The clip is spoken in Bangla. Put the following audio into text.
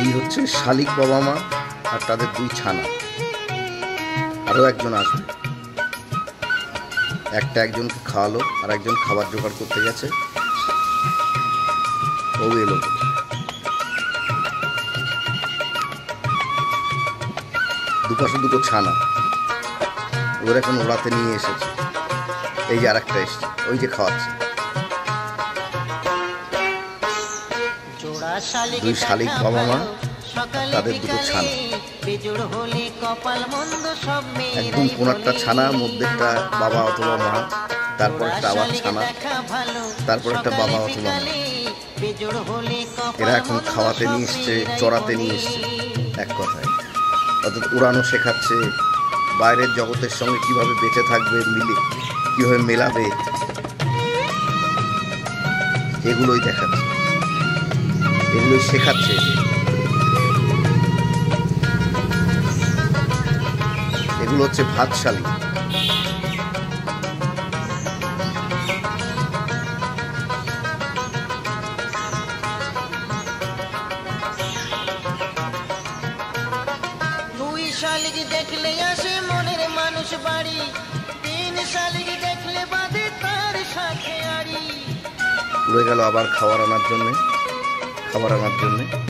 এই হচ্ছে শালিক বাবা মা আর তাদের দুই ছানা। আরও একজন আসবে, একজনকে খাওয়ালো আর একজন খাবার জোগাড় করতে গেছে। ও এলো, দুপাশে দুটো ছানা, ওদের এখন ওড়াতে নিয়ে এসেছে। এই যে আর একটা এসছে, ওই যে খাওয়াচ্ছে। দুই শালিক বাবা মা তাদের দুটো ছানা, একদম কোনারটা ছানা, মধ্যেটা বাবা অথবা মা, তারপর একটা আবার ছানা, তারপর একটা বাবা অথবা মা। এরা এখন খাওয়াতে নিয়ে এসছে, চড়াতে নিয়ে এসছে, এক কথায় অর্থাৎ উড়ানো শেখাচ্ছে, বাইরের জগতের সঙ্গে কিভাবে বেঁচে থাকবে, কিভাবে মেলাবে, এগুলোই দেখাচ্ছে, এগুলোই শেখাচ্ছে। এগুলো হচ্ছে ভাতশালী। দুই শালিক দেখলে আসে মনের মানুষ বাড়ি, তিন শালিক দেখলে বাঁধে তার সাথে আড়ি। উড়ে গেল আবার খাবার আনার জন্যে।